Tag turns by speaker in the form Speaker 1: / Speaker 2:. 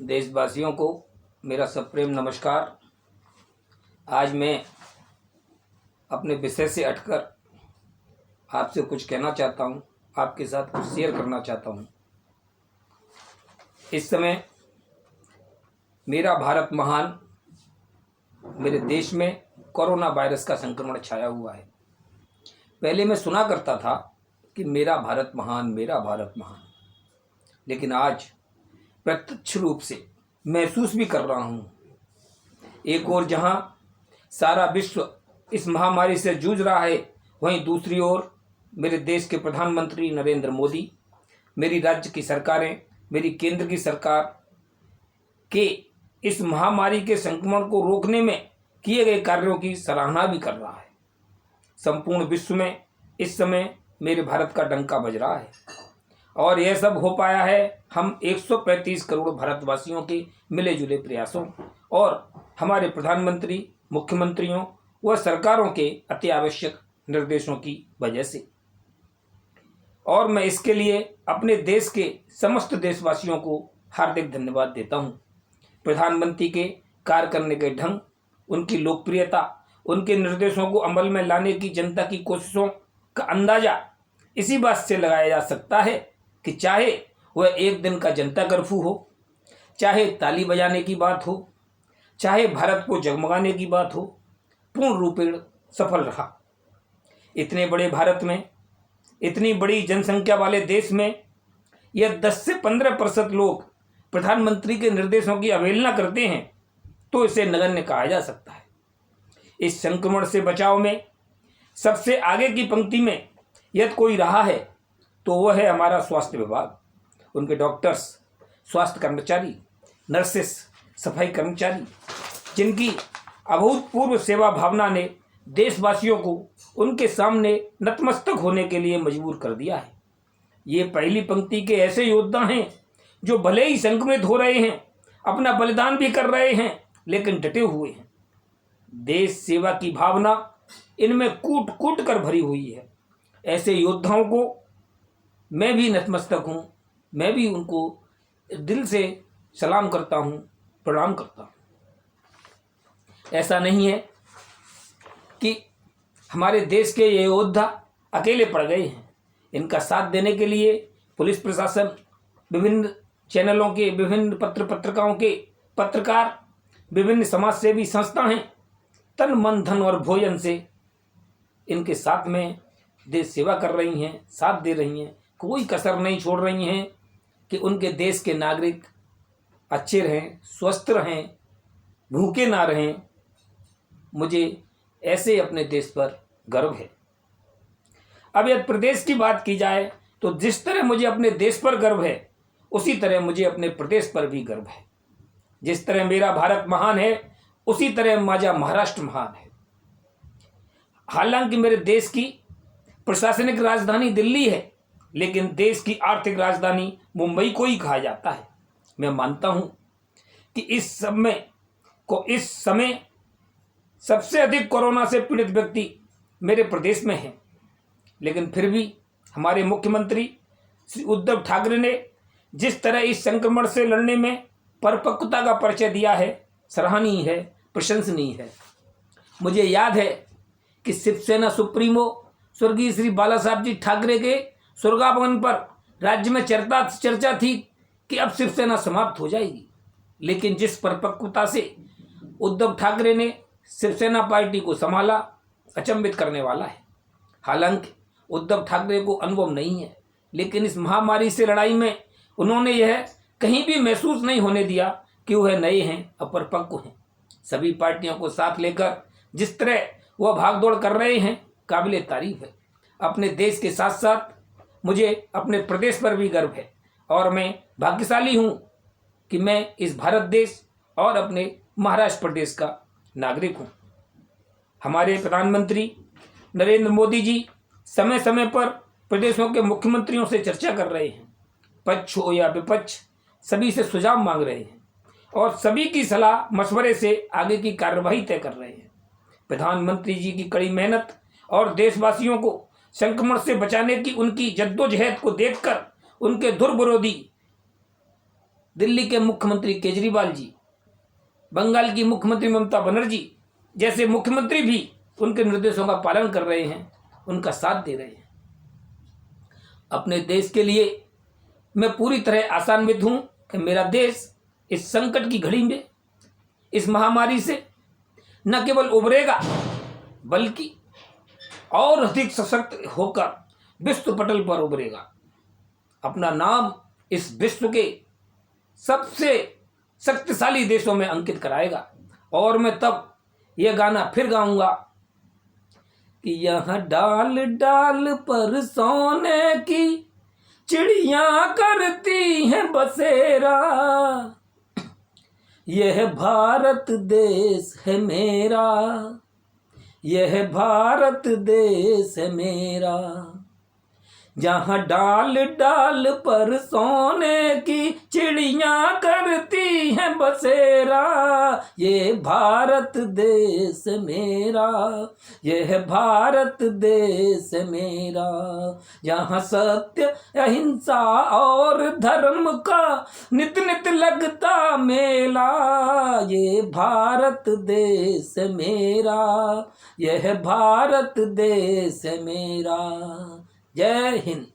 Speaker 1: देशवासियों को मेरा सप्रेम नमस्कार। आज मैं अपने विषय से हटकर आपसे कुछ कहना चाहता हूँ, आपके साथ कुछ शेयर करना चाहता हूँ। इस समय मेरा भारत महान, मेरे देश में कोरोना वायरस का संक्रमण छाया हुआ है। पहले मैं सुना करता था कि मेरा भारत महान, मेरा भारत महान, लेकिन आज प्रत्यक्ष रूप से महसूस भी कर रहा हूँ। एक ओर जहाँ सारा विश्व इस महामारी से जूझ रहा है, वहीं दूसरी ओर मेरे देश के प्रधानमंत्री नरेंद्र मोदी, मेरी राज्य की सरकारें, मेरी केंद्र की सरकार के इस महामारी के संक्रमण को रोकने में किए गए कार्यों की सराहना भी कर रहा है। संपूर्ण विश्व में इस समय मेरे भारत का डंका बज रहा है और यह सब हो पाया है हम 135 करोड़ भारतवासियों के मिले जुले प्रयासों और हमारे प्रधानमंत्री, मुख्यमंत्रियों व सरकारों के अति आवश्यक निर्देशों की वजह से। और मैं इसके लिए अपने देश के समस्त देशवासियों को हार्दिक धन्यवाद देता हूँ। प्रधानमंत्री के कार्य करने के ढंग, उनकी लोकप्रियता, उनके निर्देशों को अमल में लाने की जनता की कोशिशों का अंदाजा इसी बात से लगाया जा सकता है कि चाहे वह एक दिन का जनता कर्फ्यू हो, चाहे ताली बजाने की बात हो, चाहे भारत को जगमगाने की बात हो, पूर्ण रूपेण सफल रहा। इतने बड़े भारत में, इतनी बड़ी जनसंख्या वाले देश में यह 10 से 15% लोग प्रधानमंत्री के निर्देशों की अवहेलना करते हैं तो इसे नगण्य कहा जा सकता है। इस संक्रमण से बचाव में सबसे आगे की पंक्ति में यदि कोई रहा है तो वह है हमारा स्वास्थ्य विभाग, उनके डॉक्टर्स, स्वास्थ्य कर्मचारी, नर्सेस, सफाई कर्मचारी, जिनकी अभूतपूर्व सेवा भावना ने देशवासियों को उनके सामने नतमस्तक होने के लिए मजबूर कर दिया है। ये पहली पंक्ति के ऐसे योद्धा हैं जो भले ही संक्रमित हो रहे हैं, अपना बलिदान भी कर रहे हैं, लेकिन डटे हुए हैं। देश सेवा की भावना इनमें कूट कूट कर भरी हुई है। ऐसे योद्धाओं को मैं भी नतमस्तक हूँ, मैं भी उनको दिल से सलाम करता हूँ, प्रणाम करता हूँ। ऐसा नहीं है कि हमारे देश के ये योद्धा अकेले पड़ गए हैं। इनका साथ देने के लिए पुलिस प्रशासन, विभिन्न चैनलों के, विभिन्न पत्रिकाओं के पत्रकार, विभिन्न समाजसेवी संस्थाएं तन मन धन और भोजन से इनके साथ में देश सेवा कर रही हैं, साथ दे रही हैं, कोई कसर नहीं छोड़ रही हैं कि उनके देश के नागरिक अच्छे रहें, स्वस्थ रहें, भूखे ना रहें। मुझे ऐसे अपने देश पर गर्व है। अब यदि प्रदेश की बात की जाए तो जिस तरह मुझे अपने देश पर गर्व है, उसी तरह मुझे अपने प्रदेश पर भी गर्व है। जिस तरह मेरा भारत महान है, उसी तरह माझा महाराष्ट्र महान है। हालांकि मेरे देश की प्रशासनिक राजधानी दिल्ली है, लेकिन देश की आर्थिक राजधानी मुंबई को ही कहा जाता है। मैं मानता हूं कि इस समय सबसे अधिक कोरोना से पीड़ित व्यक्ति मेरे प्रदेश में हैं, लेकिन फिर भी हमारे मुख्यमंत्री श्री उद्धव ठाकरे ने जिस तरह इस संक्रमण से लड़ने में परिपक्वता का परिचय दिया है, सराहनीय है, प्रशंसनीय है। मुझे याद है कि शिवसेना सुप्रीमो स्वर्गीय श्री बाला साहब जी ठाकरे के स्वर्गागमन पर राज्य में चर्चा थी कि अब शिवसेना समाप्त हो जाएगी, लेकिन जिस परिपक्वता से उद्धव ठाकरे ने शिवसेना पार्टी को संभाला, अचंभित करने वाला है। हालांकि उद्धव ठाकरे को अनुभव नहीं है, लेकिन इस महामारी से लड़ाई में उन्होंने यह कहीं भी महसूस नहीं होने दिया कि वह नए हैं, अपरिपक्व हैं। सभी पार्टियों को साथ लेकर जिस तरह वह भागदौड़ कर रहे हैं, काबिले तारीफ है। अपने देश के साथ साथ मुझे अपने प्रदेश पर भी गर्व है और मैं भाग्यशाली हूँ कि मैं इस भारत देश और अपने महाराष्ट्र प्रदेश का नागरिक हूँ। हमारे प्रधानमंत्री नरेंद्र मोदी जी समय समय पर प्रदेशों के मुख्यमंत्रियों से चर्चा कर रहे हैं। पक्ष हो या विपक्ष, सभी से सुझाव मांग रहे हैं और सभी की सलाह मशवरे से आगे की कार्यवाही तय कर रहे हैं। प्रधानमंत्री जी की कड़ी मेहनत और देशवासियों को संक्रमण से बचाने की उनकी जद्दोजहद को देखकर उनके धुरविरोधी दिल्ली के मुख्यमंत्री केजरीवाल जी, बंगाल की मुख्यमंत्री ममता बनर्जी जैसे मुख्यमंत्री भी उनके निर्देशों का पालन कर रहे हैं, उनका साथ दे रहे हैं। अपने देश के लिए मैं पूरी तरह आशान्वित हूं कि मेरा देश इस संकट की घड़ी में, इस महामारी से न केवल उबरेगा बल्कि और अधिक सशक्त होकर विश्व पटल पर उभरेगा, अपना नाम इस विश्व के सबसे शक्तिशाली देशों में अंकित कराएगा। और मैं तब यह गाना फिर गाऊंगा कि यह डाल डाल पर सोने की चिड़ियां करती हैं बसेरा, यह भारत देश है मेरा, यह भारत देश है मेरा। जहाँ डाल डाल पर सोने की चिड़ियां करती हैं बसेरा, ये भारत देश मेरा, यह भारत देश मेरा। जहाँ सत्य अहिंसा और धर्म का नित नित लगता मेला, ये भारत देश मेरा, यह भारत देश मेरा। जय हिंद।